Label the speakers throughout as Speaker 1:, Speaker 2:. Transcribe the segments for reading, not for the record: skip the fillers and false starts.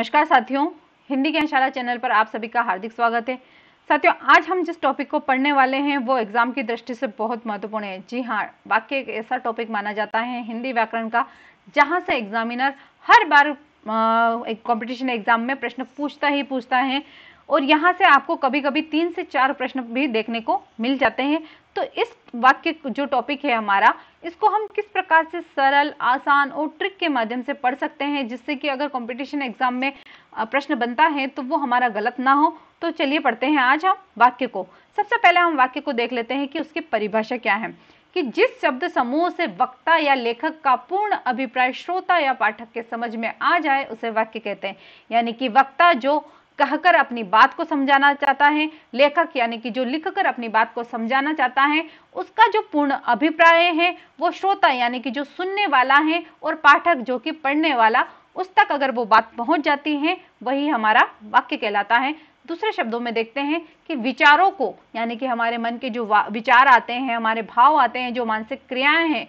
Speaker 1: नमस्कार साथियों, हिंदी ज्ञानशाला चैनल पर आप सभी का हार्दिक स्वागत है। साथियों, आज हम जिस टॉपिक को पढ़ने वाले हैं वो एग्जाम की दृष्टि से बहुत महत्वपूर्ण है। जी हाँ, वाक्य एक ऐसा टॉपिक माना जाता है हिंदी व्याकरण का जहां से एग्जामिनर हर बार एक कंपटीशन एग्जाम में प्रश्न पूछता है और यहाँ से आपको कभी कभी 3 से 4 प्रश्न भी देखने को मिल जाते हैं। तो इस वाक्य जो टॉपिक है हमारा, इसको हम किस प्रकार से सरल, आसान और ट्रिक के माध्यम से पढ़ सकते हैं जिससे कि अगर कंपटीशन एग्जाम में प्रश्न बनता है तो वो हमारा गलत ना हो। तो चलिए पढ़ते हैं आज हम वाक्य को। सबसे पहले हम वाक्य को देख लेते हैं कि उसकी परिभाषा क्या है। कि जिस शब्द समूह से वक्ता या लेखक का पूर्ण अभिप्राय श्रोता या पाठक के समझ में आ जाए उसे वाक्य कहते हैं। यानी कि वक्ता जो कहकर अपनी बात को समझाना चाहता है, लेखक यानी कि जो लिखकर अपनी बात को समझाना चाहता है, उसका जो पूर्ण अभिप्राय है वो श्रोता यानी कि जो सुनने वाला है और पाठक जो कि पढ़ने वाला, उस तक अगर वो बात पहुंच जाती है वही हमारा वाक्य कहलाता है। दूसरे शब्दों में देखते हैं कि विचारों को यानी कि हमारे मन के जो विचार आते हैं, हमारे भाव आते हैं, जो मानसिक क्रियाएं हैं,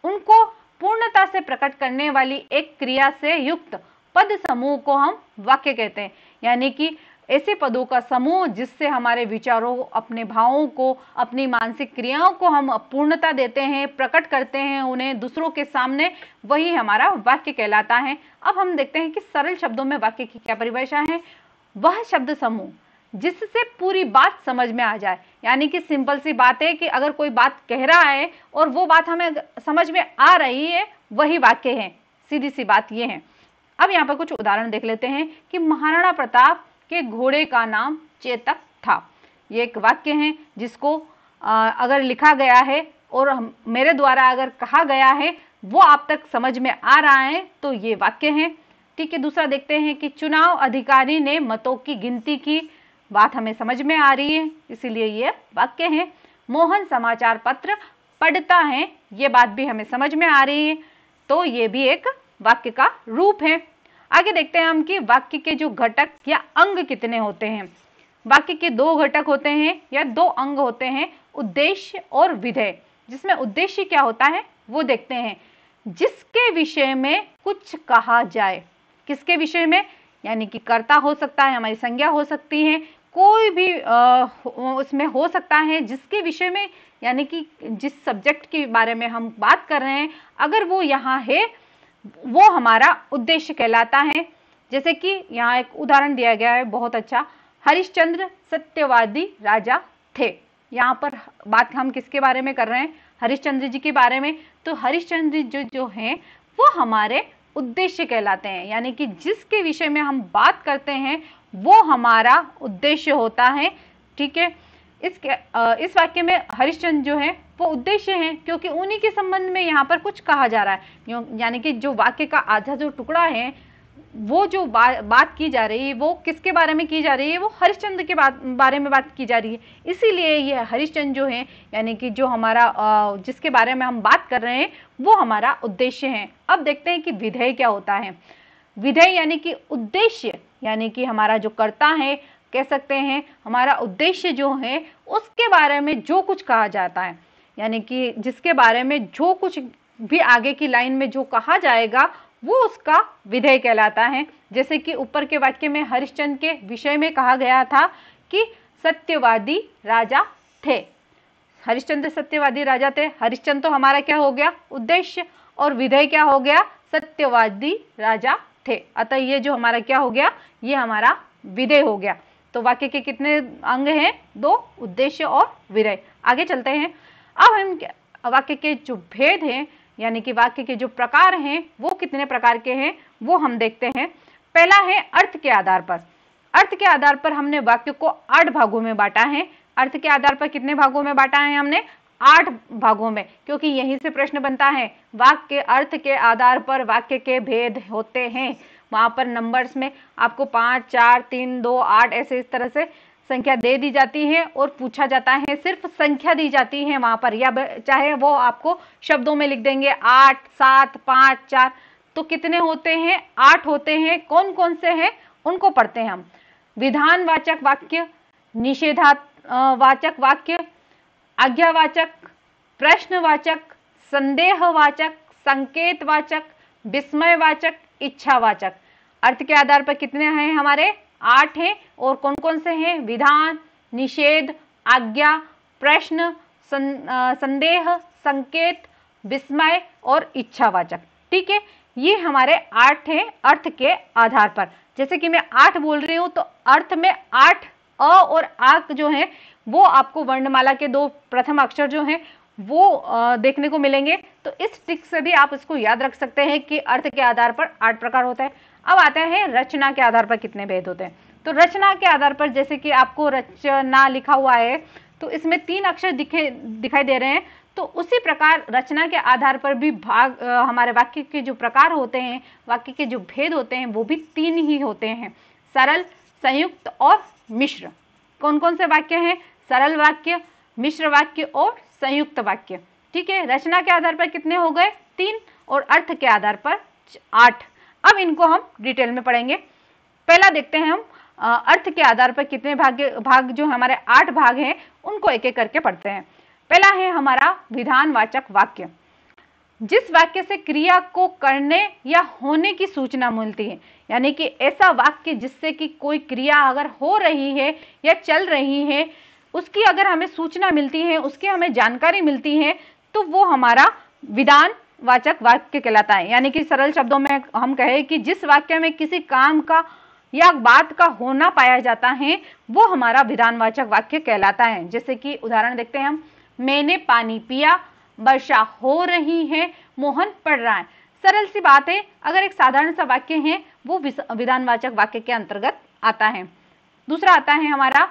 Speaker 1: उनको पूर्णता से प्रकट करने वाली एक क्रिया से युक्त पद समूह को हम वाक्य कहते हैं। यानी कि ऐसे पदों का समूह जिससे हमारे विचारों, अपने भावों को, अपनी मानसिक क्रियाओं को हम पूर्णता देते हैं, प्रकट करते हैं उन्हें दूसरों के सामने, वही हमारा वाक्य कहलाता है। अब हम देखते हैं कि सरल शब्दों में वाक्य की क्या परिभाषा है। वह शब्द समूह जिससे पूरी बात समझ में आ जाए। यानी कि सिंपल सी बात है कि अगर कोई बात कह रहा है और वो बात हमें समझ में आ रही है, वही वाक्य है। सीधी सी बात ये है। अब यहाँ पर कुछ उदाहरण देख लेते हैं कि महाराणा प्रताप के घोड़े का नाम चेतक था। ये एक वाक्य है जिसको अगर लिखा गया है और मेरे द्वारा अगर कहा गया है वो आप तक समझ में आ रहा है तो ये वाक्य है। ठीक है, दूसरा देखते हैं कि चुनाव अधिकारी ने मतों की गिनती की, बात हमें समझ में आ रही है इसीलिए ये वाक्य है। मोहन समाचार पत्र पढ़ता है, ये बात भी हमें समझ में आ रही है तो ये भी एक वाक्य का रूप है। आगे देखते हैं हम कि वाक्य के जो घटक या अंग कितने होते हैं। वाक्य के 2 घटक होते हैं या 2 अंग होते हैं, उद्देश्य और विधेय। जिसमें उद्देश्य क्या होता है वो देखते हैं। जिसके विषय में कुछ कहा जाए। किसके विषय में? यानी कि कर्ता हो सकता है, हमारी संज्ञा हो सकती है, कोई भी उसमें हो सकता है जिसके विषय में, यानी कि जिस सब्जेक्ट के बारे में हम बात कर रहे हैं अगर वो यहाँ है वो हमारा उद्देश्य कहलाता है। जैसे कि यहाँ एक उदाहरण दिया गया है बहुत अच्छा, हरिश्चंद्र सत्यवादी राजा थे। यहाँ पर बात हम किसके बारे में कर रहे हैं? हरिश्चंद्र जी के बारे में। तो हरिश्चंद्र जो हैं वो हमारे उद्देश्य कहलाते हैं। यानी कि जिसके विषय में हम बात करते हैं वो हमारा उद्देश्य होता है। ठीक है, इस वाक्य में हरिश्चंद्र जो है वो उद्देश्य है क्योंकि उन्हीं के संबंध में यहाँ पर कुछ कहा जा रहा है। यानी कि जो वाक्य का आधा जो टुकड़ा है वो जो बात की जा रही है वो किसके बारे में की जा रही है? वो हरिश्चंद्र के बारे में बात की जा रही है। इसीलिए ये हरिश्चंद्र जो है यानी कि जो हमारा जिसके बारे में हम बात कर रहे हैं वो हमारा उद्देश्य है। अब देखते हैं कि विधेय क्या होता है। विधेय यानी कि उद्देश्य, यानी कि हमारा जो कर्ता है, कह सकते हैं हमारा उद्देश्य जो है उसके बारे में जो कुछ कहा जाता है, यानी कि जिसके बारे में जो कुछ भी आगे की लाइन में जो कहा जाएगा वो उसका विधेय कहलाता है। जैसे कि ऊपर के वाक्य में हरिश्चंद्र के विषय में कहा गया था कि सत्यवादी राजा थे। हरिश्चंद्र सत्यवादी राजा थे, हरिश्चंद्र तो हमारा क्या हो गया? उद्देश्य, और विधेय क्या हो गया? सत्यवादी राजा थे। अतः ये जो हमारा क्या हो गया? ये हमारा विधेय हो गया। तो वाक्य के कितने अंग हैं? 2, उद्देश्य और विधेय। आगे चलते हैं। अब हम वाक्य के जो भेद हैं यानी कि वाक्य के जो प्रकार हैं वो कितने प्रकार के हैं वो हम देखते हैं। पहला है अर्थ के आधार पर। अर्थ के आधार पर हमने वाक्य को 8 भागों में बांटा है। अर्थ के आधार पर कितने भागों में बांटा है हमने? 8 भागों में, क्योंकि यहीं से प्रश्न बनता है। वाक्य के अर्थ के आधार पर वाक्य के भेद होते हैं। वहां पर नंबर्स में आपको 5, 4, 3, 2, 8 ऐसे इस तरह से संख्या दे दी जाती है और पूछा जाता है, सिर्फ संख्या दी जाती है वहां पर, या चाहे वो आपको शब्दों में लिख देंगे 8, 7, 5, 4। तो कितने होते हैं? 8 होते हैं। कौन कौन से हैं उनको पढ़ते हैं हम। विधानवाचक वाक्य, निषेधवाचक वाक्य, आज्ञावाचक, प्रश्नवाचक, संदेहवाचक, संकेतवाचक, विस्मयवाचक, इच्छावाचक। अर्थ के आधार पर कितने हैं हमारे? 8 हैं। और कौन कौन से हैं? विधान, निषेध, आज्ञा, प्रश्न, संदेह, संकेत, विस्मय और इच्छावाचक। ठीक है, ये हमारे 8 हैं अर्थ के आधार पर। जैसे कि मैं 8 बोल रही हूं तो अर्थ में 8 अ और आ जो है वो आपको वर्णमाला के 2 प्रथम अक्षर जो हैं वो देखने को मिलेंगे। तो इस ट्रिक से भी आप इसको याद रख सकते हैं कि अर्थ के आधार पर 8 प्रकार होता है। अब आते हैं रचना के आधार पर कितने भेद होते हैं। तो रचना के आधार पर जैसे कि आपको रचना लिखा हुआ है तो इसमें 3 अक्षर दिखाई दे रहे हैं। तो उसी प्रकार रचना के आधार पर भी हमारे वाक्य के जो प्रकार होते हैं, वाक्य के जो भेद होते हैं वो भी 3 ही होते हैं, सरल, संयुक्त और मिश्र। कौन कौन से वाक्य हैं? सरल वाक्य, मिश्र वाक्य और संयुक्त वाक्य। ठीक है, रचना के आधार पर कितने हो गए? 3 और अर्थ के आधार पर 8। अब इनको हम डिटेल में पढ़ेंगे। पहला देखते हैं हम अर्थ के आधार पर कितने भाग जो हमारे 8 भाग हैं उनको एक एक करके पढ़ते हैं। पहला है हमारा विधानवाचक वाक्य। जिस वाक्य से क्रिया को करने या होने की सूचना मिलती है, यानी कि ऐसा वाक्य जिससे कि कोई क्रिया अगर हो रही है या चल रही है उसकी अगर हमें सूचना मिलती है, उसकी हमें जानकारी मिलती है तो वो हमारा विधानवाचक वाक्य कहलाता है। यानी कि सरल शब्दों में हम कहें कि जिस वाक्य में किसी काम का या बात का होना पाया जाता है वो हमारा विधानवाचक वाक्य कहलाता है। जैसे कि उदाहरण देखते हैं हम, मैंने पानी पिया, वर्षा हो रही है, मोहन पढ़ रहा है। सरल सी बात है, अगर एक साधारण सा वाक्य है वो विधानवाचक वाक्य के अंतर्गत आता है। दूसरा आता है हमारा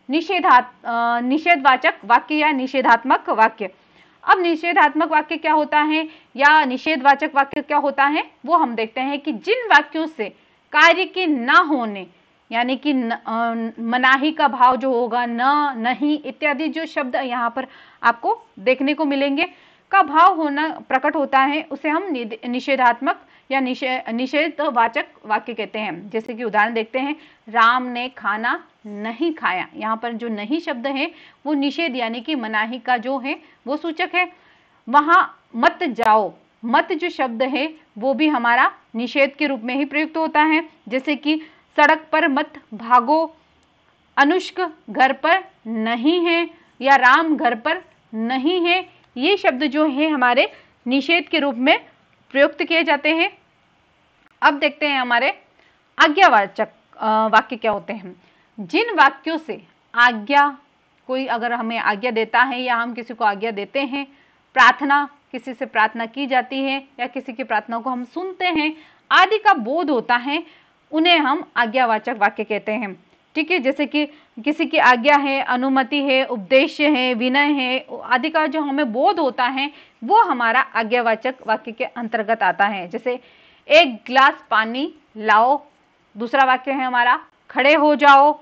Speaker 1: निषेधवाचक वाक्य या निषेधात्मक वाक्य। अब निषेधात्मक वाक्य क्या होता है या निषेधवाचक वाक्य क्या होता है वो हम देखते हैं कि जिन वाक्यों से कार्य के ना होने, यानी कि मनाही का भाव जो होगा, न, नहीं इत्यादि जो शब्द यहाँ पर आपको देखने को मिलेंगे का भाव होना प्रकट होता है, उसे हम निषेधात्मक या निषेधवाचक वाक्य कहते हैं। जैसे कि उदाहरण देखते हैं, राम ने खाना नहीं खाया। यहाँ पर जो नहीं शब्द है वो निषेध यानी कि मनाही का जो है वो सूचक है। वहां मत जाओ, मत जो शब्द है वो भी हमारा निषेध के रूप में ही प्रयुक्त होता है। जैसे कि सड़क पर मत भागो, अनुष्क घर पर नहीं है या राम घर पर नहीं है, ये शब्द जो है हमारे निषेध के रूप में प्रयुक्त किए जाते हैं। अब देखते हैं हमारे आज्ञावाचक वाक्य क्या होते हैं। जिन वाक्यों से आज्ञा, कोई अगर हमें आज्ञा देता है या हम किसी को आज्ञा देते हैं, प्रार्थना, किसी से प्रार्थना की जाती है या किसी की प्रार्थना को हम सुनते हैं आदि का बोध होता है, उन्हें हम आज्ञावाचक वाक्य कहते हैं। ठीक है, जैसे कि किसी की आज्ञा है, अनुमति है, उपदेश है, विनय है आदि का जो हमें बोध होता है वो हमारा आज्ञावाचक वाक्य के अंतर्गत आता है। जैसे एक गिलास पानी लाओ। दूसरा वाक्य है हमारा, खड़े हो जाओ,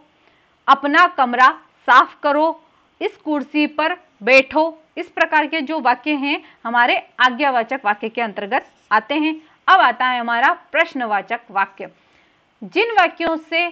Speaker 1: अपना कमरा साफ करो, इस कुर्सी पर बैठो। इस प्रकार के जो वाक्य हैं हमारे आज्ञावाचक वाक्य के अंतर्गत आते हैं। अब आता है हमारा प्रश्नवाचक वाक्य। जिन वाक्यों से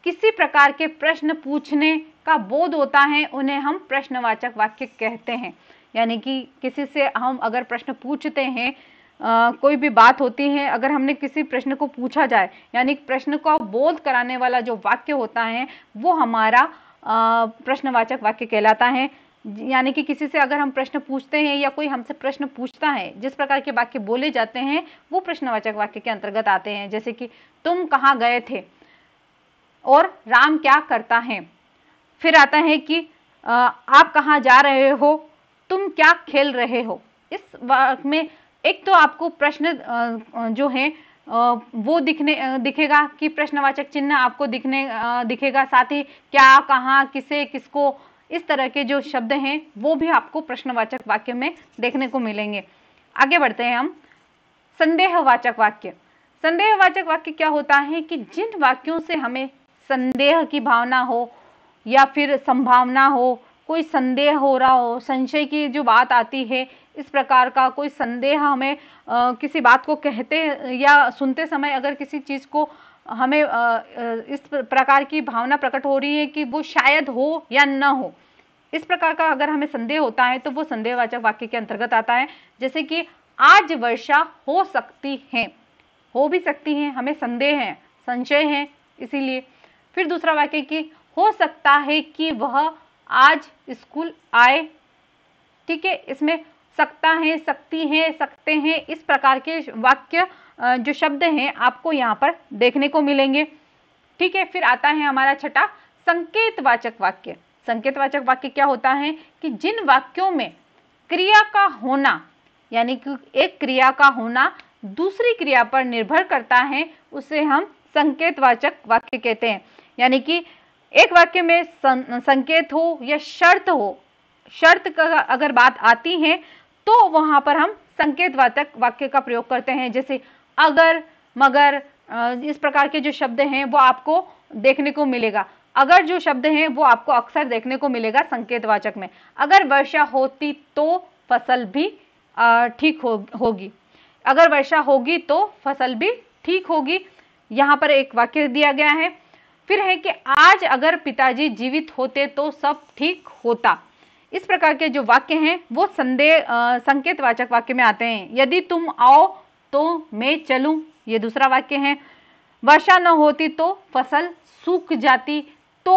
Speaker 1: किसी प्रकार के प्रश्न पूछने का बोध होता है उन्हें हम प्रश्नवाचक वाक्य कहते हैं। यानी कि किसी से हम अगर प्रश्न पूछते हैं, कोई भी बात होती है, अगर हमने किसी प्रश्न को पूछा जाए, यानी प्रश्न को बोध कराने वाला जो वाक्य होता है वो हमारा प्रश्नवाचक वाक्य कहलाता है। यानी कि किसी से अगर हम प्रश्न पूछते हैं या कोई हमसे प्रश्न पूछता है, जिस प्रकार के वाक्य बोले जाते हैं वो प्रश्नवाचक वाक्य के अंतर्गत आते हैं। जैसे कि तुम कहाँ गए थे और राम क्या करता है। फिर आता है कि आप कहाँ जा रहे हो, तुम क्या खेल रहे हो। इस वाक्य में एक तो आपको प्रश्न जो है वो दिखेगा कि प्रश्नवाचक चिन्ह आपको दिखेगा, साथ ही क्या, कहाँ, किसे, किसको, इस तरह के जो शब्द हैं वो भी आपको प्रश्नवाचक वाक्य में देखने को मिलेंगे। आगे बढ़ते हैं हम, संदेहवाचक वाक्य। संदेहवाचक वाक्य क्या होता है कि जिन वाक्यों से हमें संदेह की भावना हो या फिर संभावना हो, कोई संदेह हो रहा हो, संशय की जो बात आती है, इस प्रकार का कोई संदेह हमें किसी बात को कहते या सुनते समय अगर किसी चीज को हमें इस प्रकार की भावना प्रकट हो रही है कि वो शायद हो या न हो, इस प्रकार का अगर हमें संदेह होता है तो वो संदेहवाचक वाक्य के अंतर्गत आता है। जैसे कि आज वर्षा हो सकती है, हो भी सकती है, हमें संदेह है, संशय है इसीलिए। फिर दूसरा वाक्य कि हो सकता है कि वह आज स्कूल आए। ठीक है, इसमें सकता है, सकती है, सकते हैं, इस प्रकार के वाक्य जो शब्द हैं आपको यहाँ पर देखने को मिलेंगे। ठीक है, फिर आता है हमारा छठा संकेतवाचक वाक्य। संकेतवाचक वाक्य क्या होता है कि जिन वाक्यों में क्रिया का होना, यानी कि एक क्रिया का होना दूसरी क्रिया पर निर्भर करता है, उसे हम संकेतवाचक वाक्य कहते हैं। यानी कि एक वाक्य में संकेत हो या शर्त हो, शर्त का अगर बात आती है तो वहां पर हम संकेतवाचक वाक्य का प्रयोग करते हैं। जैसे अगर, मगर, इस प्रकार के जो शब्द हैं वो आपको देखने को मिलेगा। अगर जो शब्द हैं वो आपको अक्सर देखने को मिलेगा संकेतवाचक में। अगर वर्षा होती तो फसल भी ठीक होगी। अगर वर्षा होगी तो फसल भी ठीक होगी। यहाँ पर एक वाक्य दिया गया है। फिर है कि आज अगर पिताजी जीवित होते तो सब ठीक होता। इस प्रकार के जो वाक्य हैं वो संकेतवाचक वाक्य में आते हैं। यदि तुम आओ तो मैं चलूं, ये दूसरा वाक्य है। वर्षा न होती तो फसल सूख जाती। तो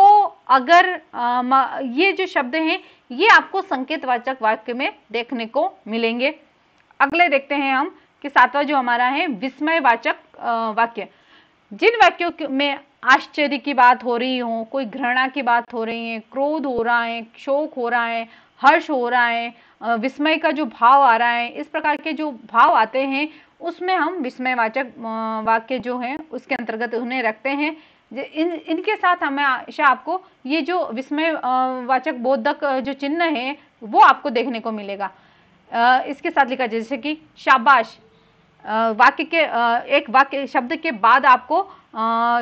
Speaker 1: अगर ये जो शब्द हैं ये आपको संकेतवाचक वाक्य में देखने को मिलेंगे। अगले देखते हैं हम कि सातवां जो हमारा है विस्मयवाचक वाक्य। जिन वाक्यों में आश्चर्य की बात हो रही हो, कोई घृणा की बात हो रही है, क्रोध हो रहा है, शोक हो रहा है, हर्ष हो रहा है, विस्मय का जो भाव आ रहा है, इस प्रकार के जो भाव आते हैं उसमें हम विस्मयवाचक वाक्य जो है उसके अंतर्गत उन्हें रखते हैं। इनके साथ हमेशा आपको ये जो विस्मय वाचक बोधक जो चिन्ह है वो आपको देखने को मिलेगा। इसके साथ लिखा जैसे कि शाबाश, वाक्य के एक वाक्य शब्द के बाद आपको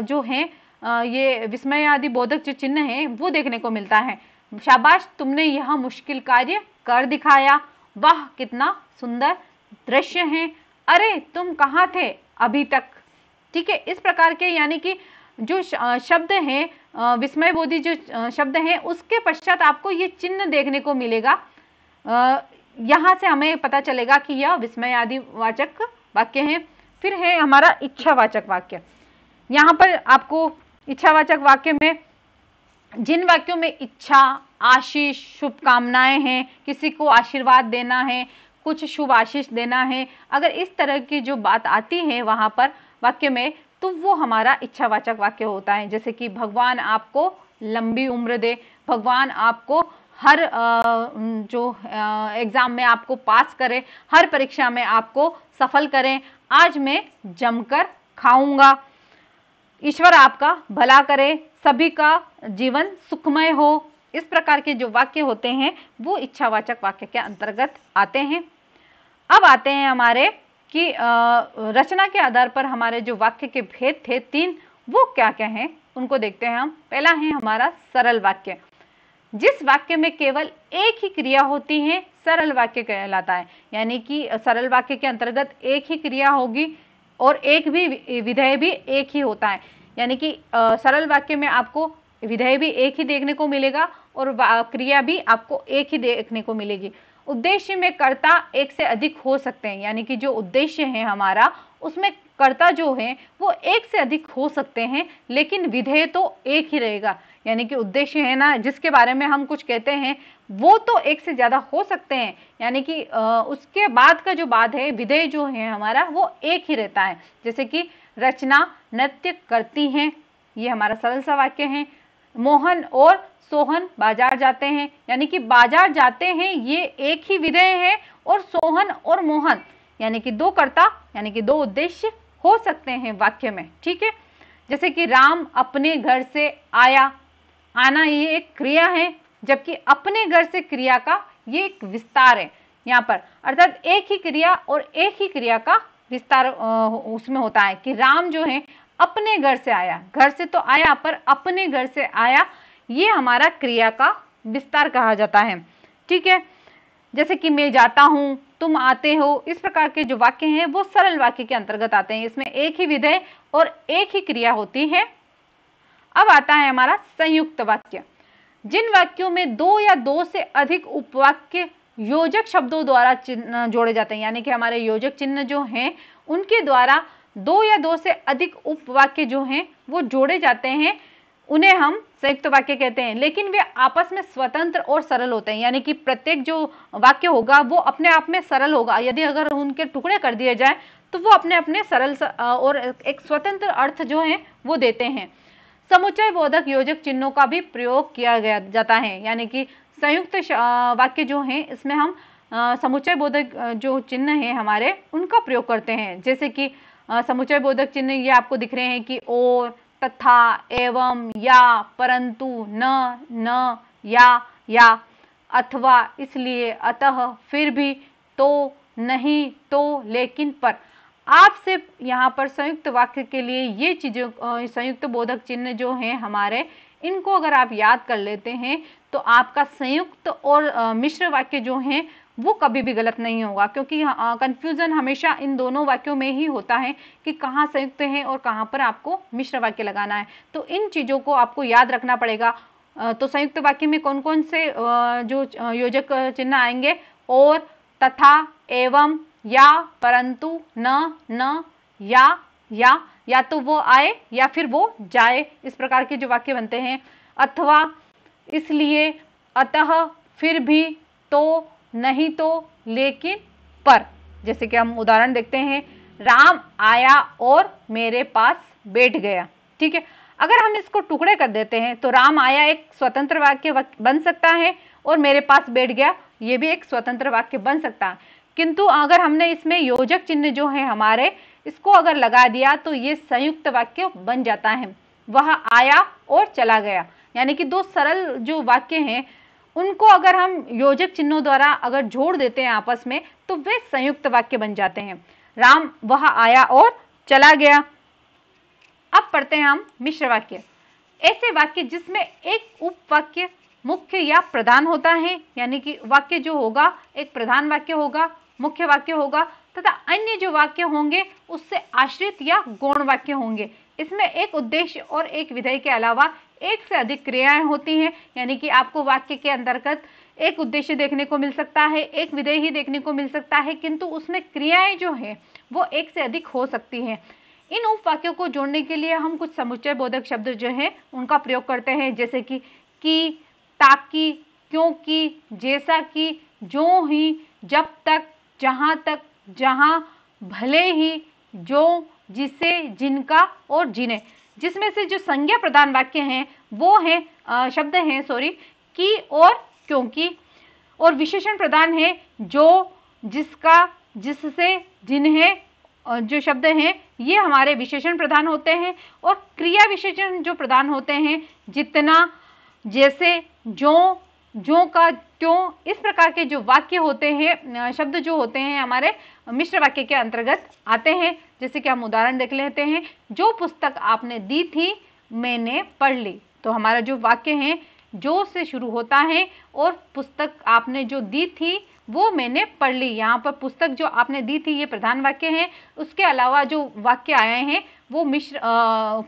Speaker 1: जो है ये विस्मय आदि बोधक जो चिन्ह है वो देखने को मिलता है। शाबाश, तुमने यह मुश्किल कार्य कर दिखाया। वाह, कितना सुंदर दृश्य है। अरे, तुम कहाँ थे अभी तक। ठीक है, इस प्रकार के यानी कि जो शब्द हैं विस्मय बोधी जो शब्द हैं उसके पश्चात आपको ये चिन्ह देखने को मिलेगा। यहाँ से हमें पता चलेगा कि यह विस्मय आदि वाचक वाक्य है। फिर है हमारा इच्छावाचक वाक्य। यहाँ पर आपको इच्छावाचक वाक्य में जिन वाक्यों में इच्छा, आशीष, शुभकामनाएं हैं, किसी को आशीर्वाद देना है, कुछ शुभ आशीष देना है, अगर इस तरह की जो बात आती है वहां पर वाक्य में तो वो हमारा इच्छावाचक वाक्य होता है। जैसे कि भगवान आपको लंबी उम्र दे, भगवान आपको हर जो एग्जाम में आपको पास करे, हर परीक्षा में आपको सफल करें, आज मैं जमकर खाऊंगा, ईश्वर आपका भला करे, सभी का जीवन सुखमय हो। इस प्रकार के जो वाक्य होते हैं वो इच्छावाचक वाक्य के अंतर्गत आते हैं। अब आते हैं हमारे कि रचना के आधार पर हमारे जो वाक्य के भेद थे 3, वो क्या क्या हैं उनको देखते हैं हम। पहला है हमारा सरल वाक्य। जिस वाक्य में केवल एक ही क्रिया होती है सरल वाक्य कहलाता है। यानी कि सरल वाक्य के अंतर्गत एक ही क्रिया होगी और एक भी विधेय भी एक ही होता है। यानी कि सरल वाक्य में आपको विधेय भी एक ही देखने को मिलेगा और क्रिया भी आपको एक ही देखने को मिलेगी। उद्देश्य में कर्ता एक से अधिक हो सकते हैं। यानी कि जो उद्देश्य है हमारा उसमें कर्ता जो है वो एक से अधिक हो सकते हैं, लेकिन विधेय तो एक ही रहेगा। यानी कि उद्देश्य है ना जिसके बारे में हम कुछ कहते हैं वो तो एक से ज्यादा हो सकते हैं। यानी कि उसके बाद का जो बात है विधेय जो है हमारा वो एक ही रहता है। जैसे कि रचना नृत्य करती हैं, ये हमारा सरल सा वाक्य है। मोहन और सोहन बाजार जाते हैं, यानी कि बाजार जाते हैं ये एक ही विधेय है, और सोहन और मोहन यानी कि दो कर्ता यानी कि दो उद्देश्य हो सकते हैं वाक्य में। ठीक है, जैसे कि राम अपने घर से आया, आना ये एक क्रिया है, जबकि अपने घर से क्रिया का ये एक विस्तार है यहाँ पर। अर्थात एक ही क्रिया और एक ही क्रिया का विस्तार उसमें होता है कि राम जो है अपने घर से आया, घर से तो आया पर अपने घर से आया, ये हमारा क्रिया का विस्तार कहा जाता है। ठीक है, जैसे कि मैं जाता हूं, तुम आते हो, इस प्रकार के जो वाक्य हैं वो सरल वाक्य के अंतर्गत आते हैं। इसमें एक ही विधेय और एक ही क्रिया होती है। अब आता है हमारा संयुक्त वाक्य। जिन वाक्यों में दो या दो से अधिक उपवाक्य योजक शब्दों द्वारा जोड़े जाते हैं, यानी कि हमारे योजक चिन्ह जो हैं उनके द्वारा दो या दो से अधिक उपवाक्य जो हैं वो जोड़े जाते हैं, उन्हें हम संयुक्त वाक्य कहते हैं। लेकिन वे आपस में स्वतंत्र और सरल होते हैं, यानी कि प्रत्येक जो वाक्य होगा वो अपने आप में सरल होगा। यदि अगर उनके टुकड़े कर दिए जाए तो वो अपने अपने सरल और एक स्वतंत्र अर्थ जो है वो देते हैं। समुच्चय बोधक योजक चिन्हों का भी प्रयोग किया गया जाता है, यानी कि संयुक्त वाक्य जो है इसमें हम समुच्चय बोधक जो चिन्ह है हमारे उनका प्रयोग करते हैं। जैसे कि समुच्चय बोधक चिन्ह ये आपको दिख रहे हैं कि और, तथा, एवं, या, परंतु, न, या, अथवा, इसलिए, अतः, फिर भी, तो, नहीं, तो, लेकिन, पर। आप सिर्फ यहाँ पर संयुक्त वाक्य के लिए ये चीजें, संयुक्त बोधक चिन्ह जो हैं हमारे, इनको अगर आप याद कर लेते हैं तो आपका संयुक्त और मिश्र वाक्य जो हैं वो कभी भी गलत नहीं होगा, क्योंकि कंफ्यूजन हमेशा इन दोनों वाक्यों में ही होता है कि कहाँ संयुक्त है और कहाँ पर आपको मिश्र वाक्य लगाना है। तो इन चीजों को आपको याद रखना पड़ेगा। तो संयुक्त वाक्य में कौन कौन से जो योजक चिन्ह आएंगे? और, तथा, एवं, या, परंतु, न, या तो वो आए या फिर वो जाए, इस प्रकार के जो वाक्य बनते हैं। अथवा, इसलिए, अतः, फिर भी, तो, नहीं तो, लेकिन, पर। जैसे कि हम उदाहरण देखते हैं, राम आया और मेरे पास बैठ गया। ठीक है, अगर हम इसको टुकड़े कर देते हैं तो राम आया एक स्वतंत्र वाक्य बन सकता है और मेरे पास बैठ गया ये भी एक स्वतंत्र वाक्य बन सकता है। किंतु अगर हमने इसमें योजक चिन्ह जो है हमारे, इसको अगर लगा दिया तो ये संयुक्त वाक्य बन जाता है। वह आया और चला गया, यानी कि दो सरल जो वाक्य हैं उनको अगर हम योजक चिन्हों द्वारा अगर जोड़ देते हैं आपस में तो वे संयुक्त वाक्य बन जाते हैं। राम वह आया और चला गया। अब पढ़ते हैं हम मिश्र वाक्य। ऐसे वाक्य जिसमें एक उपवाक्य मुख्य या प्रधान होता है, यानी कि वाक्य जो होगा एक प्रधान वाक्य होगा, मुख्य वाक्य होगा, तथा अन्य जो वाक्य होंगे उससे आश्रित या गौण वाक्य होंगे। इसमें एक उद्देश्य और एक विधेय के अलावा एक से अधिक क्रियाएं होती हैं, यानी कि आपको वाक्य के अंतर्गत एक उद्देश्य देखने को मिल सकता है, एक विधेय ही देखने को मिल सकता है, किंतु उसमें क्रियाएं जो है वो एक से अधिक हो सकती हैं। इन उपवाक्यों को जोड़ने के लिए हम कुछ समुच्चय बोधक शब्द जो है उनका प्रयोग करते हैं, जैसे कि, ताकि, क्योंकि, जैसा कि, जो ही, जब तक, जहां तक, जहां, भले ही, जो, जिसे, जिनका और जिन्हें। जिसमें से जो संज्ञा प्रधान वाक्य हैं वो हैं शब्द हैं कि और क्योंकि, और विशेषण प्रधान है जो, जिसका, जिससे, जिन्हें जो शब्द हैं ये हमारे विशेषण प्रधान होते हैं। और क्रिया विशेषण जो प्रधान होते हैं जितना, जैसे, जो का, क्यों, इस प्रकार के जो वाक्य होते हैं, शब्द जो होते हैं हमारे मिश्र वाक्य के अंतर्गत आते हैं। जैसे कि हम उदाहरण देख लेते हैं, जो पुस्तक आपने दी थी मैंने पढ़ ली। तो हमारा जो वाक्य है जो से शुरू होता है और पुस्तक आपने जो दी थी वो मैंने पढ़ ली। यहाँ पर पुस्तक जो आपने दी थी ये प्रधान वाक्य है, उसके अलावा जो वाक्य आए हैं वो मिश्र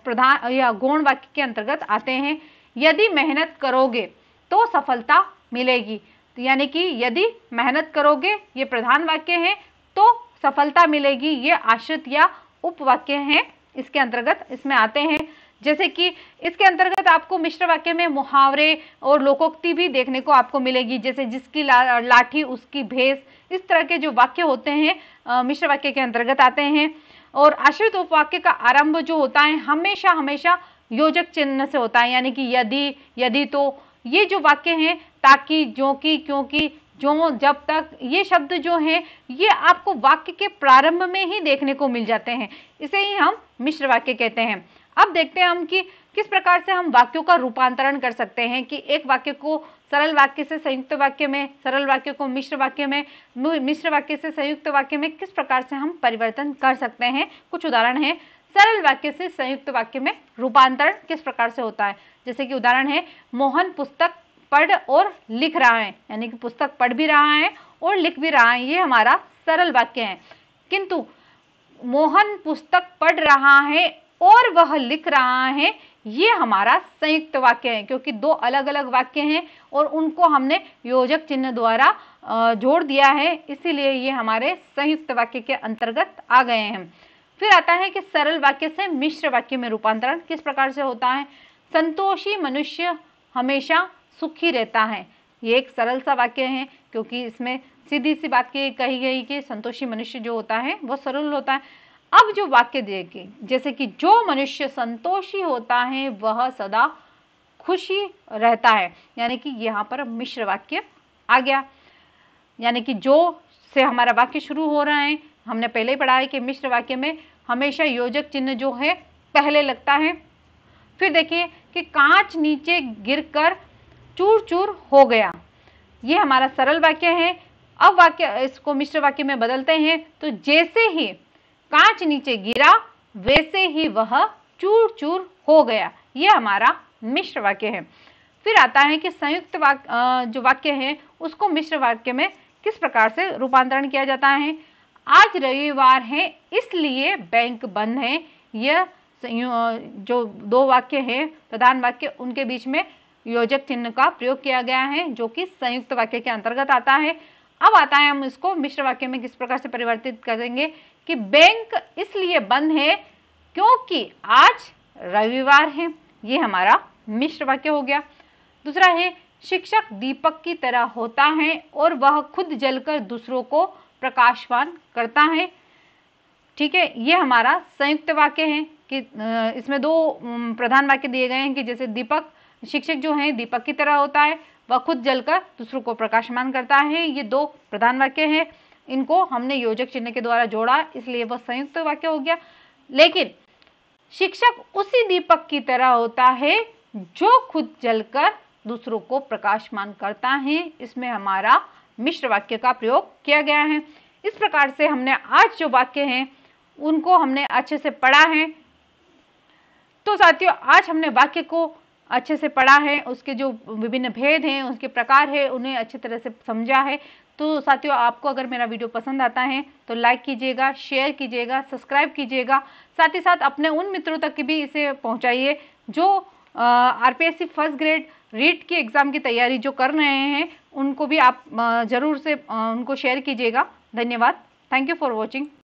Speaker 1: प्रधान या गौण वाक्य के अंतर्गत आते हैं। यदि मेहनत करोगे तो सफलता मिलेगी, तो यानी कि यदि मेहनत करोगे ये प्रधान वाक्य है तो सफलता मिलेगी, ये आश्रित या उपवाक्य हैं, इसके अंतर्गत इसमें आते हैं। जैसे कि इसके अंतर्गत आपको मिश्र वाक्य में मुहावरे और लोकोक्ति भी देखने को आपको मिलेगी, जैसे जिसकी लाठी उसकी भैंस, इस तरह के जो वाक्य होते हैं मिश्र वाक्य के अंतर्गत आते हैं। और आश्रित उपवाक्य का आरंभ जो होता है हमेशा हमेशा योजक चिन्ह से होता है, यानी कि यदि, यदि तो, ये जो वाक्य हैं ताकि, जो कि, क्योंकि, जो, जब तक, ये शब्द जो हैं ये आपको वाक्य के प्रारंभ में ही देखने को मिल जाते हैं, इसे ही हम मिश्र वाक्य कहते हैं। अब देखते हैं हम कि किस प्रकार से हम वाक्यों का रूपांतरण कर सकते हैं, कि एक वाक्य को सरल वाक्य से संयुक्त वाक्य में, सरल वाक्य को मिश्र वाक्य में, मिश्र वाक्य से संयुक्त वाक्य में किस प्रकार से हम परिवर्तन कर सकते हैं। कुछ उदाहरण है, सरल वाक्य से संयुक्त वाक्य में रूपांतरण किस प्रकार से होता है। जैसे कि उदाहरण है, मोहन पुस्तक पढ़ और लिख रहा है, यानी कि पुस्तक पढ़ भी रहा है और लिख भी रहा है, ये हमारा सरल वाक्य है। किंतु मोहन पुस्तक पढ़ रहा है और वह लिख रहा है, ये हमारा संयुक्त वाक्य है, क्योंकि दो अलग अलग वाक्य हैं और उनको हमने योजक चिन्ह द्वारा जोड़ दिया है, इसीलिए ये हमारे संयुक्त वाक्य के अंतर्गत आ गए हैं। फिर आता है कि सरल वाक्य से मिश्र वाक्य में रूपांतरण किस प्रकार से होता है। संतोषी मनुष्य हमेशा सुखी रहता है। ये एक सरल सा वाक्य है क्योंकि इसमें सीधी सी बात कही गई कि संतोषी मनुष्य जो होता है वो सरल होता है। अब जो वाक्य देखिए, जैसे कि जो मनुष्य संतोषी होता है वह सदा खुशी रहता है, यानी कि यहाँ पर मिश्र वाक्य आ गया। यानी कि जो से हमारा वाक्य शुरू हो रहा है, हमने पहले ही पढ़ा है कि मिश्र वाक्य में हमेशा योजक चिन्ह जो है पहले लगता है। फिर देखिए कि कांच नीचे गिरकर चूर चूर हो गया, ये हमारा सरल वाक्य है। अब वाक्य इसको मिश्र वाक्य में बदलते हैं, तो जैसे ही कांच नीचे गिरा वैसे ही वह चूर चूर हो गया, ये हमारा मिश्र वाक्य है। फिर आता है कि संयुक्त वाक्य जो वाक्य है उसको मिश्र वाक्य में किस प्रकार से रूपांतरण किया जाता है। आज रविवार है इसलिए बैंक बंद है। यह जो दो वाक्य है प्रधान वाक्य, उनके बीच में योजक चिन्ह का प्रयोग किया गया है जो कि संयुक्त वाक्य के अंतर्गत आता है। अब आता है हम इसको मिश्र वाक्य में किस प्रकार से परिवर्तित करेंगे कि बैंक इसलिए बंद है क्योंकि आज रविवार है, ये हमारा मिश्र वाक्य हो गया। दूसरा है शिक्षक दीपक की तरह होता है और वह खुद जलकर दूसरों को प्रकाशवान करता है। ठीक है, ये हमारा संयुक्त वाक्य है कि इसमें दो प्रधान वाक्य दिए गए हैं कि जैसे दीपक, शिक्षक जो है दीपक की तरह होता है, वह खुद जलकर दूसरों को प्रकाशमान करता है। ये दो प्रधान वाक्य हैं, इनको हमने योजक चिन्ह के द्वारा जोड़ा, इसलिए वह संयुक्त वाक्य हो गया। लेकिन शिक्षक उसी दीपक की तरह होता है जो खुद जलकर दूसरों को प्रकाशमान करता है, इसमें हमारा मिश्र वाक्य का प्रयोग किया गया है। इस प्रकार से हमने आज जो वाक्य हैं उनको हमने अच्छे से पढ़ा है। तो साथियों, आज हमने वाक्य को अच्छे से पढ़ा है, उसके जो विभिन्न भेद हैं, उसके प्रकार है, उन्हें अच्छी तरह से समझा है। तो साथियों, आपको अगर मेरा वीडियो पसंद आता है तो लाइक कीजिएगा, शेयर कीजिएगा, सब्सक्राइब कीजिएगा। साथ ही साथ अपने उन मित्रों तक भी इसे पहुंचाइए जो आरपीएससी फर्स्ट ग्रेड रीट की एग्जाम की तैयारी जो कर रहे हैं, उनको भी आप जरूर से उनको शेयर कीजिएगा। धन्यवाद। Thank you for watching.